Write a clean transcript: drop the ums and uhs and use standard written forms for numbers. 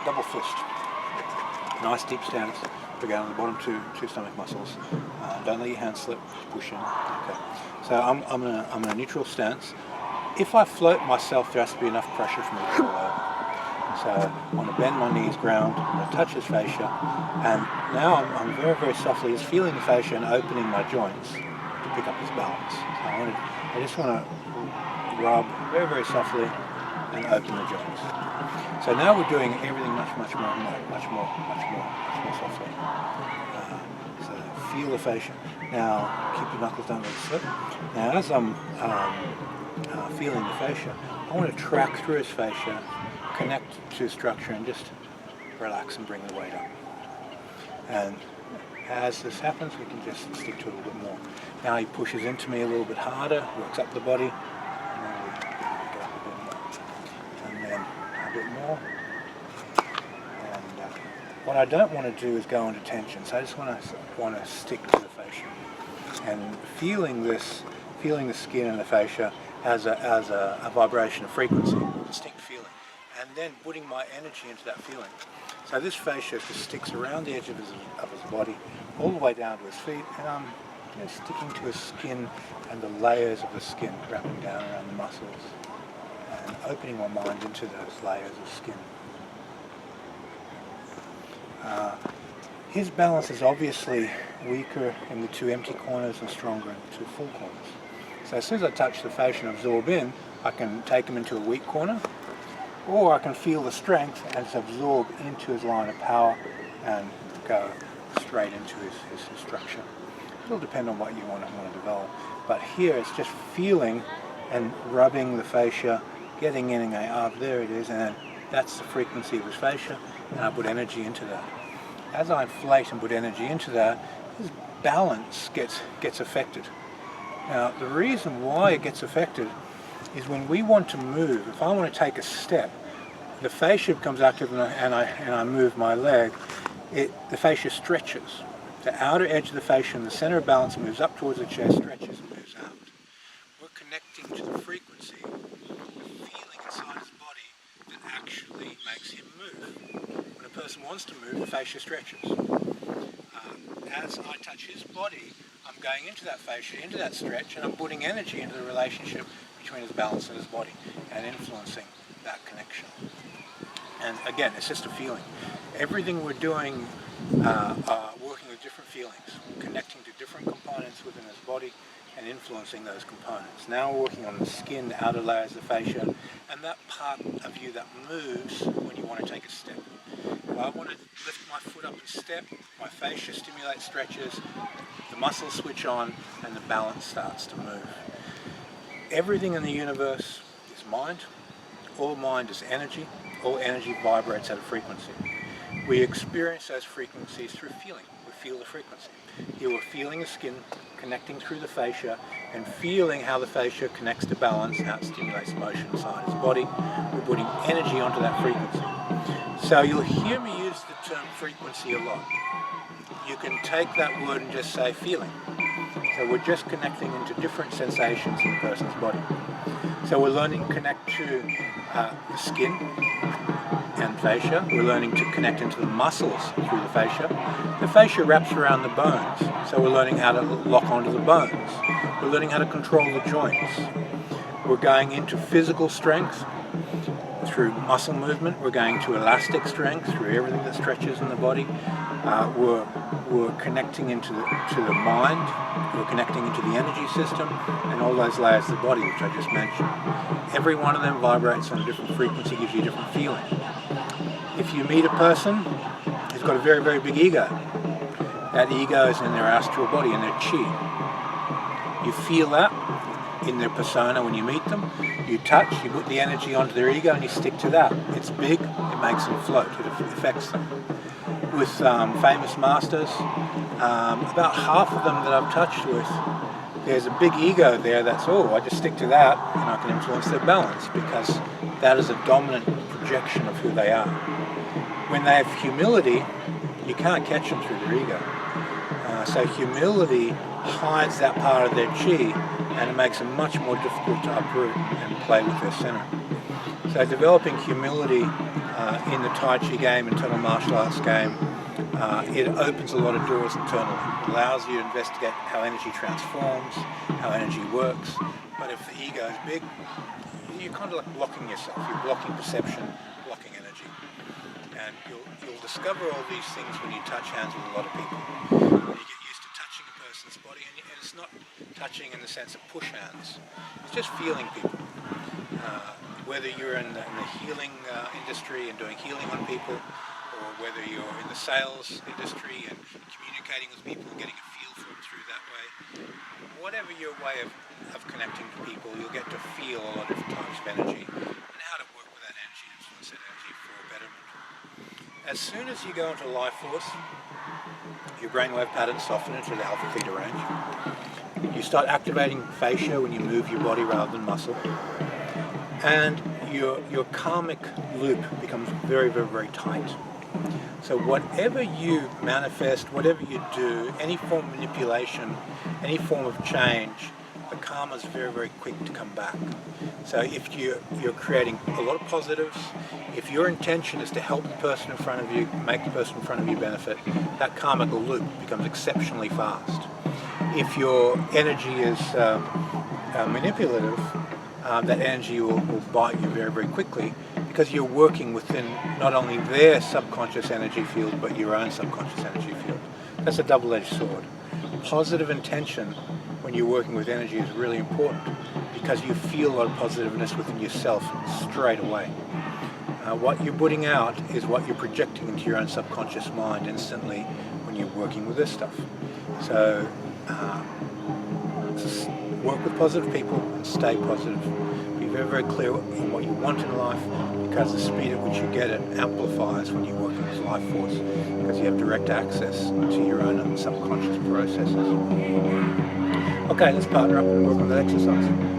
double fist. Nice deep stance. We're going on the bottom two stomach muscles. Don't let your hand slip. Push in. Okay. So I'm in a neutral stance. If I float myself, there has to be enough pressure for me to fall over. So I want to bend my knees ground. I'm going to touch his fascia, and now I'm very, very softly just feeling the fascia and opening my joints to pick up his balance. So I just want to rub very, very softly and open the joints. So now we're doing everything much more softly. So feel the fascia. Now keep your knuckles, don't let it slip. Now as I'm feeling the fascia, I want to track through his fascia, connect to structure, and just relax and bring the weight up. And as this happens, we can just stick to it a little bit more. Now he pushes into me a little bit harder, works up the body, and then we go up a bit more. And then a bit more. And what I don't want to do is go into tension, so I just want to stick to the fascia. And feeling the skin and the fascia as a vibration of frequency, distinct feeling. And then putting my energy into that feeling. So this fascia just sticks around the edge of his body, all the way down to his feet, and I'm just sticking to his skin and the layers of the skin, wrapping down around the muscles, and opening my mind into those layers of skin. His balance is obviously weaker in the two empty corners and stronger in the two full corners. So as soon as I touch the fascia and absorb in, I can take him into a weak corner, or I can feel the strength and just absorb into his line of power and go straight into his structure. It'll depend on what you want to develop. But here it's just feeling and rubbing the fascia, getting in and going, oh, there it is, and that's the frequency of his fascia, and I put energy into that. As I inflate and put energy into that, his balance gets affected. Now, the reason why it gets affected is when we want to move. If I want to take a step, the fascia becomes active and I move my leg, the fascia stretches. The outer edge of the fascia and the center of balance moves up towards the chest, stretches and moves out. We're connecting to the frequency, the feeling inside his body that actually makes him move. When a person wants to move, the fascia stretches. As I touch his body, I'm going into that fascia, into that stretch, and I'm putting energy into the relationship between his balance and his body and influencing that connection. And again, it's just a feeling. Everything we're doing are working with different feelings, connecting to different components within his body and influencing those components. Now we're working on the skin, the outer layers of the fascia, and that part of you that moves when you want to take a step. If I want to lift my foot up and step, my fascia stimulates, stretches, the muscles switch on, and the balance starts to move. Everything in the universe is mind. All mind is energy. All energy vibrates at a frequency. We experience those frequencies through feeling. We feel the frequency. You are feeling the skin connecting through the fascia and feeling how the fascia connects to balance, how it stimulates motion inside his body. We're putting energy onto that frequency. So you'll hear me use the term frequency a lot. You can take that word and just say feeling. So we're just connecting into different sensations in the person's body. So we're learning to connect to the skin and fascia. We're learning to connect into the muscles through the fascia. The fascia wraps around the bones, so we're learning how to lock onto the bones. We're learning how to control the joints. We're going into physical strength through muscle movement. We're going to elastic strength through everything that stretches in the body. We're connecting into the mind. We're connecting into the energy system and all those layers of the body, which I just mentioned. Every one of them vibrates on a different frequency, gives you a different feeling. If you meet a person who's got a very, very big ego, that ego is in their astral body, in their chi. You feel that in their persona when you meet them. You touch, you put the energy onto their ego and you stick to that. It's big, it makes them float, it affects them. With famous masters, about half of them that I've touched with, there's a big ego there that's, oh, I just stick to that and I can influence their balance, because that is a dominant projection of who they are. When they have humility, you can't catch them through their ego. So humility hides that part of their chi, and it makes it much more difficult to uproot and play with their center. So developing humility in the Tai Chi game, internal martial arts game, it opens a lot of doors internally. It allows you to investigate how energy transforms, how energy works. But if the ego is big, you're kind of like blocking yourself. You're blocking perception, blocking energy. And you'll discover all these things when you touch hands with a lot of people. When you get used to touching a person's body, and it's not touching in the sense of push hands. It's just feeling people. Whether you're in the healing industry and doing healing on people, or whether you're in the sales industry and communicating with people and getting a feel for them through that way, whatever your way of connecting to people, you'll get to feel a lot of different types of energy and how to work with that energy, influence that energy for betterment. As soon as you go into life force, your brainwave patterns soften into the alpha theta range. You start activating fascia when you move your body rather than muscle. And your karmic loop becomes very, very, very tight. So whatever you manifest, whatever you do, any form of manipulation, any form of change, the karma is very, very quick to come back. So if you're creating a lot of positives, if your intention is to help the person in front of you, make the person in front of you benefit, that karmic loop becomes exceptionally fast. If your energy is manipulative, that energy will bite you very, very quickly, because you're working within not only their subconscious energy field, but your own subconscious energy field. That's a double-edged sword. Positive intention when you're working with energy is really important, because you feel a lot of positiveness within yourself straight away. What you're putting out is what you're projecting into your own subconscious mind instantly when you're working with this stuff. So just work with positive people and stay positive. Be very, very clear on what you want in life, because the speed at which you get it amplifies when you're working with life force, because you have direct access to your own subconscious processes. Okay, let's partner up and work on that exercise.